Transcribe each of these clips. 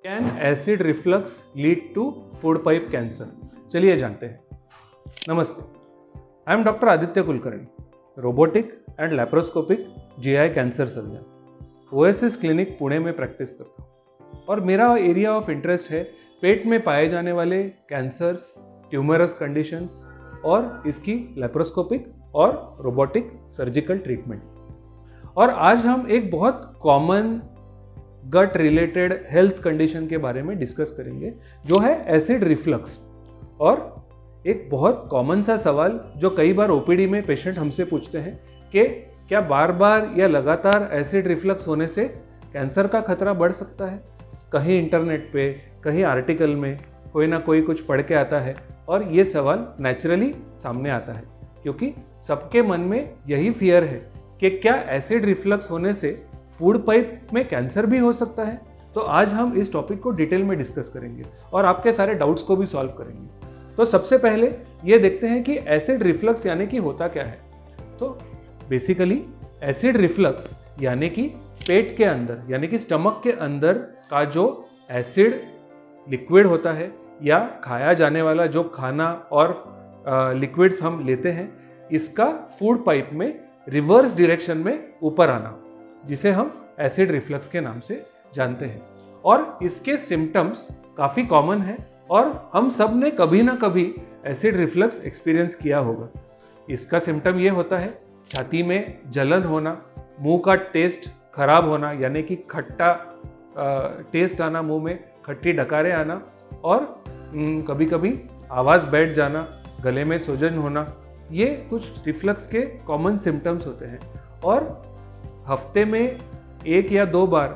Can acid reflux lead to food pipe cancer? चलिए जानते हैं। नमस्ते, I am doctor Aditya Kulkarni, robotic and laparoscopic GI cancer surgeon, OSS clinic Pune में practice करता हूँ और मेरा एरिया ऑफ इंटरेस्ट है पेट में पाए जाने वाले कैंसर्स, ट्यूमरस कंडीशंस और इसकी लैप्रोस्कोपिक और रोबोटिक सर्जिकल ट्रीटमेंट। और आज हम एक बहुत कॉमन गट रिलेटेड हेल्थ कंडीशन के बारे में डिस्कस करेंगे जो है एसिड रिफ्लक्स। और एक बहुत कॉमन सा सवाल जो कई बार ओपीडी में पेशेंट हमसे पूछते हैं कि क्या बार बार या लगातार एसिड रिफ्लक्स होने से कैंसर का खतरा बढ़ सकता है? कहीं इंटरनेट पे, कहीं आर्टिकल में कोई ना कोई कुछ पढ़ के आता है और ये सवाल नेचुरली सामने आता है क्योंकि सबके मन में यही फियर है कि क्या एसिड रिफ्लक्स होने से फूड पाइप में कैंसर भी हो सकता है। तो आज हम इस टॉपिक को डिटेल में डिस्कस करेंगे और आपके सारे डाउट्स को भी सॉल्व करेंगे। तो सबसे पहले ये देखते हैं कि एसिड रिफ्लक्स यानी कि होता क्या है। तो बेसिकली एसिड रिफ्लक्स यानी कि पेट के अंदर यानी कि स्टमक के अंदर का जो एसिड लिक्विड होता है या खाया जाने वाला जो खाना और लिक्विड्स हम लेते हैं, इसका फूड पाइप में रिवर्स डायरेक्शन में ऊपर आना, जिसे हम एसिड रिफ्लक्स के नाम से जानते हैं। और इसके सिम्टम्स काफ़ी कॉमन है और हम सब ने कभी ना कभी एसिड रिफ्लक्स एक्सपीरियंस किया होगा। इसका सिम्टम ये होता है छाती में जलन होना, मुंह का टेस्ट खराब होना यानी कि खट्टा टेस्ट आना, मुंह में खट्टी डकारें आना और कभी कभी आवाज़ बैठ जाना, गले में सूजन होना। ये कुछ रिफ्लक्स के कॉमन सिम्टम्स होते हैं। और हफ्ते में 1 या 2 बार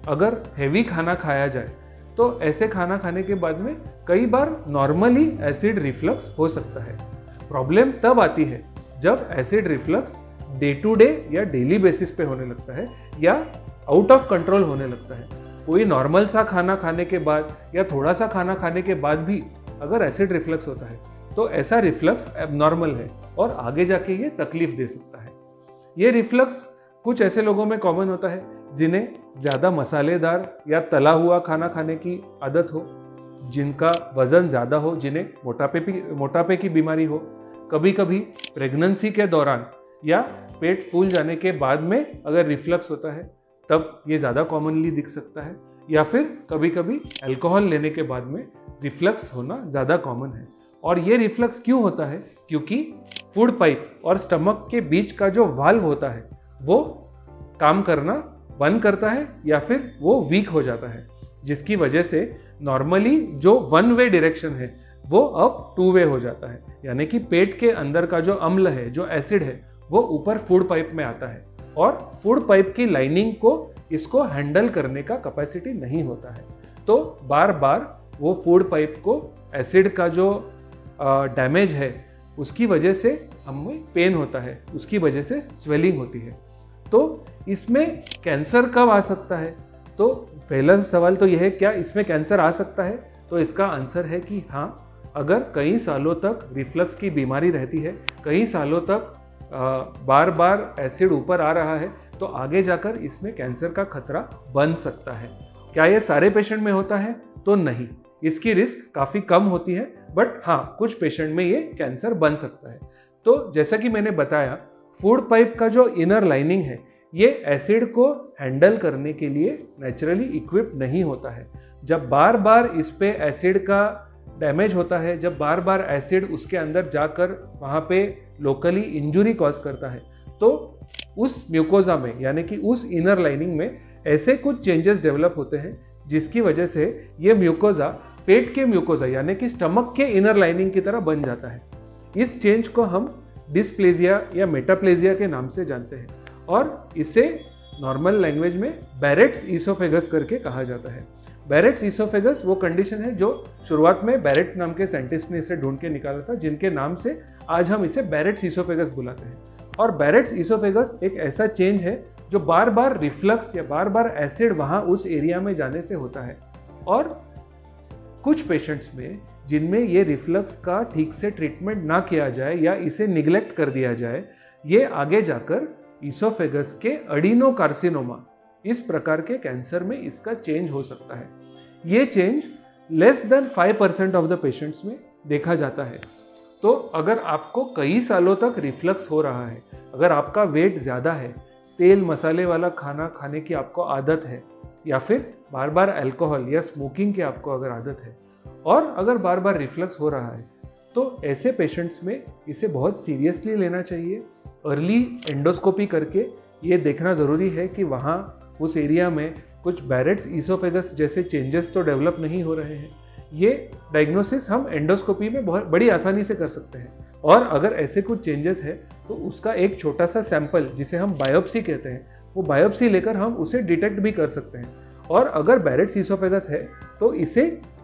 अगर हैवी खाना खाया जाए तो ऐसे खाना खाने के बाद में कई बार नॉर्मली एसिड रिफ्लक्स हो सकता है। प्रॉब्लम तब आती है जब acid reflux day to day या डेली बेसिस पे होने लगता है या आउट ऑफ कंट्रोल होने लगता है। कोई नॉर्मल सा खाना खाने के बाद या थोड़ा सा खाना खाने के बाद भी अगर एसिड रिफ्लक्स होता है तो ऐसा रिफ्लक्स एबनॉर्मल है और आगे जाके ये तकलीफ दे सकता है। ये रिफ्लक्स कुछ ऐसे लोगों में कॉमन होता है जिन्हें ज़्यादा मसालेदार या तला हुआ खाना खाने की आदत हो, जिनका वज़न ज़्यादा हो, जिन्हें मोटापे की बीमारी हो, कभी कभी प्रेगनेंसी के दौरान या पेट फूल जाने के बाद में अगर रिफ्लक्स होता है तब ये ज़्यादा कॉमनली दिख सकता है, या फिर कभी कभी अल्कोहल लेने के बाद में रिफ्लक्स होना ज़्यादा कॉमन है। और ये रिफ्लक्स क्यों होता है? क्योंकि फूड पाइप और स्टमक के बीच का जो वाल्व होता है वो काम करना बंद करता है या फिर वो वीक हो जाता है, जिसकी वजह से नॉर्मली जो 1 वे डायरेक्शन है वो अब 2 वे हो जाता है। यानी कि पेट के अंदर का जो अम्ल है, जो एसिड है, वो ऊपर फूड पाइप में आता है और फूड पाइप की लाइनिंग को इसको हैंडल करने का कैपेसिटी नहीं होता है। तो बार बार वो फूड पाइप को एसिड का जो डैमेज है उसकी वजह से हमें पेन होता है, उसकी वजह से स्वेलिंग होती है। तो इसमें कैंसर कब आ सकता है? तो पहला सवाल तो यह है, क्या इसमें कैंसर आ सकता है? तो इसका आंसर है कि हाँ, अगर कई सालों तक रिफ्लक्स की बीमारी रहती है, कई सालों तक बार बार एसिड ऊपर आ रहा है, तो आगे जाकर इसमें कैंसर का खतरा बन सकता है। क्या ये सारे पेशेंट में होता है? तो नहीं, इसकी रिस्क काफ़ी कम होती है, बट हाँ, कुछ पेशेंट में ये कैंसर बन सकता है। तो जैसा कि मैंने बताया, फूड पाइप का जो इनर लाइनिंग है ये एसिड को हैंडल करने के लिए नेचुरली इक्विप नहीं होता है। जब बार बार इस पे एसिड का डैमेज होता है, जब बार बार एसिड उसके अंदर जाकर वहाँ पे लोकली इंजुरी कॉज करता है, तो उस म्यूकोजा में यानी कि उस इनर लाइनिंग में ऐसे कुछ चेंजेस डेवलप होते हैं जिसकी वजह से ये म्यूकोजा पेट के म्यूकोजा यानी कि स्टमक के इनर लाइनिंग की तरह बन जाता है। इस चेंज को हम डिस्प्लेजिया या मेटाप्लेजिया के नाम से जानते हैं और इसे नॉर्मल लैंग्वेज में बैरेट्स ईसोफेगस करके कहा जाता है। बैरेट्स ईसोफेगस वो कंडीशन है जो शुरुआत में बैरेट नाम के साइंटिस्ट ने इसे ढूंढ के निकाला था, जिनके नाम से आज हम इसे बैरेट्स ईसोफेगस बुलाते हैं। और बैरेट्स ईसोफेगस एक ऐसा चेंज है जो बार बार रिफ्लक्स या बार बार एसिड वहाँ उस एरिया में जाने से होता है। और कुछ पेशेंट्स में जिनमें ये रिफ्लक्स का ठीक से ट्रीटमेंट ना किया जाए या इसे निग्लेक्ट कर दिया जाए, ये आगे जाकर ईसोफेगस के एडिनोकार्सिनोमा, इस प्रकार के कैंसर में इसका चेंज हो सकता है। ये change less than 5% of the patients में देखा जाता है। तो अगर आपको कई सालों तक रिफ्लक्स हो रहा है, अगर आपका वेट ज़्यादा है, तेल मसाले वाला खाना खाने की आपको आदत है, या फिर बार बार अल्कोहल या स्मोकिंग की आपको अगर आदत है, और अगर बार बार रिफ्लक्स हो रहा है, तो ऐसे पेशेंट्स में इसे बहुत सीरियसली लेना चाहिए। अर्ली एंडोस्कोपी करके ये देखना ज़रूरी है कि वहाँ उस एरिया में कुछ बैरेट्स ईसोफेगस जैसे चेंजेस तो डेवलप नहीं हो रहे हैं। ये डायग्नोसिस हम एंडोस्कोपी में बहुत बड़ी आसानी से कर सकते हैं, और अगर ऐसे कुछ चेंजेस है तो उसका एक छोटा सा सैंपल जिसे हम बायोप्सी कहते हैं, वो बायोप्सी लेकर हम उसे डिटेक्ट भी कर सकते हैं। और अगर बैरेट्स ईसोफेगस है तो इसे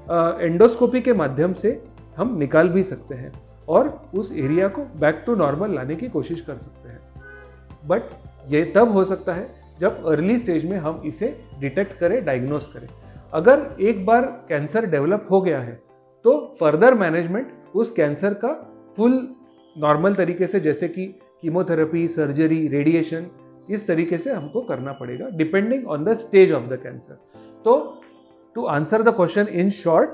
एंडोस्कोपी के माध्यम से हम निकाल भी सकते हैं और उस एरिया को बैक टू नॉर्मल लाने की कोशिश कर सकते हैं। बट ये तब हो सकता है जब अर्ली स्टेज में हम इसे डिटेक्ट करें, डायग्नोस करें। अगर एक बार कैंसर डेवलप हो गया है तो फर्दर मैनेजमेंट उस कैंसर का फुल नॉर्मल तरीके से, जैसे कि कीमोथेरेपी, सर्जरी, रेडिएशन, इस तरीके से हमको करना पड़ेगा depending on the stage of the cancer. तो to answer the question in short,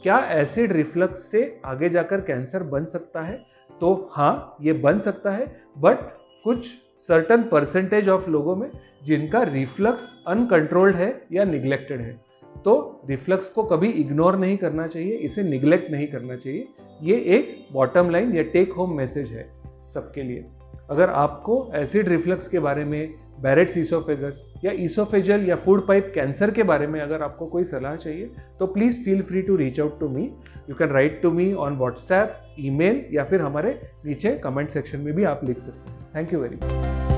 क्या एसिड रिफ्लक्स से आगे जाकर कैंसर बन सकता है? तो हाँ, ये बन सकता है, बट कुछ सर्टन परसेंटेज ऑफ लोगों में जिनका रिफ्लक्स अनकंट्रोल्ड है या निग्लेक्टेड है। तो रिफ्लक्स को कभी इग्नोर नहीं करना चाहिए, इसे निग्लेक्ट नहीं करना चाहिए। ये एक बॉटम लाइन या टेक होम मैसेज है सबके लिए। अगर आपको एसिड रिफ्लक्स के बारे में, बैरेट्स ईसोफेगस या ईसोफेजल या फूड पाइप कैंसर के बारे में अगर आपको कोई सलाह चाहिए तो please feel free to reach out to me. You can write to me on WhatsApp, email, या फिर हमारे नीचे कमेंट सेक्शन में भी आप लिख सकते हैं। Thank you very much.